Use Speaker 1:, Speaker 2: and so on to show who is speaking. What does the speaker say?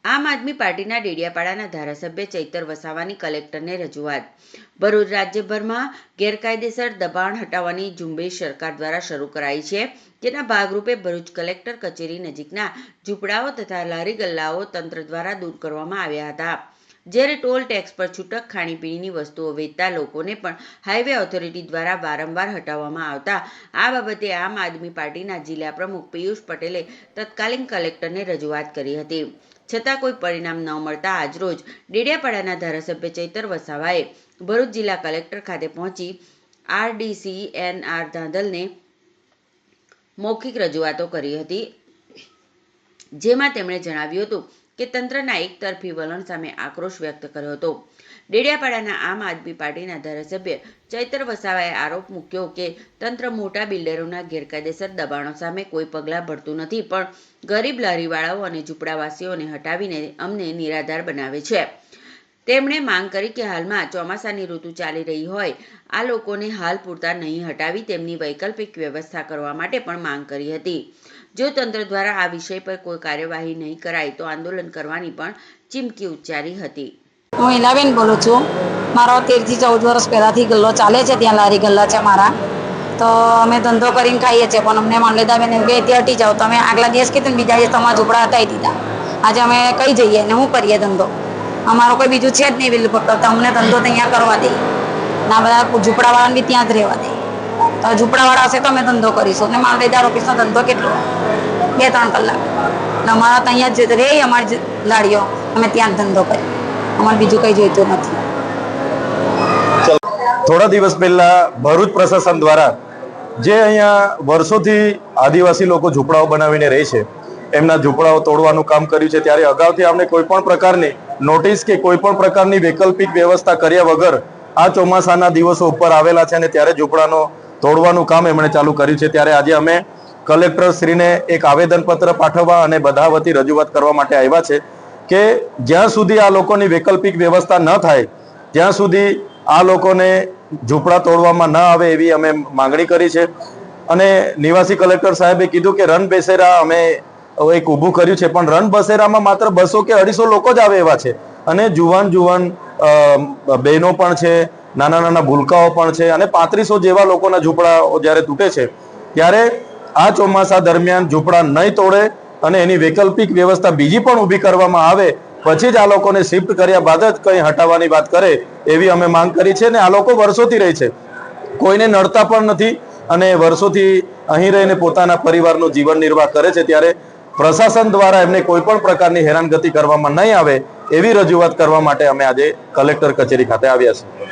Speaker 1: આમ આદમી પાર્ટીના ડેડિયાપાડાના ધારાસભ્ય ચૈતર વસાવાની કલેક્ટરને રજૂઆત। ભરૂચ રાજ્યભરમાં ગેરકાયદેસર દબાણ હટાવવાની ઝુંબેશ સરકાર દ્વારા શરૂ કરાઈ છે, જેના ભાગરૂપે ભરૂચ કલેક્ટર કચેરી નજીકના ઝૂંપડાઓ તથા લારી ગલ્લાઓ તંત્ર દ્વારા દૂર કરવામાં આવ્યા હતા। જ્યારે ટોલ ટેક્સ પર છૂટક ખાણીપીણીની વસ્તુઓ વેચતા લોકોને પણ હાઈવે ઓથોરિટી દ્વારા વારંવાર હટાવવામાં આવતા આ બાબતે આમ આદમી પાર્ટીના જિલ્લા પ્રમુખ પિયુષ પટેલે તત્કાલીન કલેક્ટરને રજૂઆત કરી હતી, છતાં કોઈ પરિણામ ન મળતા આજરોજ ડેડિયાપાડાના ધારાસભ્ય ચૈતર વસાવાએ ભરૂચ જિલ્લા કલેક્ટર ખાતે પહોંચી RDC NR ધાંધલને મૌખિક રજૂઆતો કરી હતી, જેમાં તેમણે જણાવ્યું હતું કે તંત્રના એકતરફી વલણ સામે આક્રોશ વ્યક્ત કર્યો હતો। ડેડિયાપાડાના આમ આદમી પાર્ટીના ધારાસભ્ય ચૈતર વસાવાએ આરોપ મૂક્યો કે તંત્ર મોટા બિલ્ડરોના ગેરકાયદેસર દબાણો સામે કોઈ પગલાં ભરતું નથી, પણ ગરીબ લારીવાળાઓ અને ઝૂંપડાવાસીઓને હટાવીને અમને નિરાધાર બનાવે છે। તેમણે માંગ કરી કે હાલમાં ચોમાસાની ઋતુ ચાલી રહી હોય, આ લોકોને હાલ પૂરતા નહીં હટાવી તેમની વૈકલ્પિક વ્યવસ્થા કરવા માટે પણ માંગ કરી હતી। જો તંત્ર દ્વારા આ વિષય પર કોઈ કાર્યવાહી નહીં કરાય તો આંદોલન કરવાની પણ ચીમકી ઉચ્ચારી હતી।
Speaker 2: હું હિનાબેન બોલું છું। મારો 13 થી 14 વર્ષ પહેલાંથી ગલ્લો ચાલે છે, ત્યાં લારી ગલ્લા છે મારા, તો અમે ધંધો કરીને ખાઈએ છીએ, પણ અમને મામલેદારબેન એમ કે તે હટી જાઓ, તમે આગલા દિવસ કીધું ને બીજા દિવસ તમારા ઝૂંપડા હટાવી દીધા। આજે અમે કઈ જઈએ ને શું કરીએ ધંધો? અમારો કોઈ બીજું છે જ નહીં વિલ ફક્ત, તો અમને ધંધો તો અહીંયા કરવા દે ના, બધા ઝૂંપડાવાળાને બી ત્યાં જ રહેવા દે। તો ઝૂંપડાવાળા હશે તો અમે ધંધો કરીશું, ને મામલેદાર ઓફિસનો ધંધો કેટલો 2-3 કલાક, ને અમારા તો અહીંયા જ રહે અમારી લાડીઓ, અમે ત્યાં જ ધંધો કરીએ, અમારે બીજું કંઈ જોઈતું નથી।
Speaker 3: થોડા દિવસ પહેલા ભરૂચ પ્રશાસન દ્વારા જે અહીંયા વર્ષોથી આદિવાસી લોકો ઝૂંપડાઓ બનાવીને રહે છે, એમના ઝૂંપડાઓ તોડવાનું કામ કર્યું છે, ત્યારે અગાઉથી આપણે કોઈ પણ પ્રકારની નોટિસ કે કોઈ પણ પ્રકારની વૈકલ્પિક વ્યવસ્થા કર્યા વગર આ ચોમાસાના દિવસો ઉપર આવેલા છે અને ત્યારે ઝૂંપડાનો તોડવાનું કામ એમણે ચાલુ કર્યું છે। ત્યારે આજે અમે કલેક્ટર શ્રીને એક આવેદનપત્ર પાઠવવા અને બધા વતી રજૂઆત કરવા માટે આવ્યા છે કે જ્યાં સુધી આ લોકોની વૈકલ્પિક વ્યવસ્થા ન થાય ત્યાં સુધી આ લોકોને ઝૂંપડા તોડવામાં ન આવે એવી અમે માંગણી કરી છે। અને નિવાસી કલેક્ટર સાહેબે કીધું કે રન બસેરા અમે એક ઊભું કર્યું છે, પણ રન બસેરામાં માત્ર 200 કે 250 લોકો જ આવે એવા છે, અને જુવાન બહેનો પણ છે, નાના નાના ભૂલકાઓ પણ છે, અને 3500 જેવા લોકોના ઝૂંપડા જ્યારે તૂટે છે ત્યારે આ ચોમાસા દરમિયાન ઝૂંપડા નહીં તોડે અને એની વૈકલ્પિક વ્યવસ્થા બીજી પણ ઊભી કરવામાં આવે, પછી જ આ લોકોને શિફ્ટ કર્યા બાદ જ કંઈ હટાવવાની વાત કરે એવી અમે માંગ કરી છે। ને આ લોકો વર્ષોથી રહે છે, કોઈને નડતા પણ નથી અને વર્ષોથી અહીં રહીને પોતાના પરિવારનું જીવન નિર્વાહ કરે છે, ત્યારે પ્રશાસન દ્વારા એમને કોઈ પણ પ્રકારની હેરાનગતિ કરવામાં નહીં આવે એવી રજૂઆત કરવા માટે અમે આજે કલેક્ટર કચેરી ખાતે આવ્યા છીએ।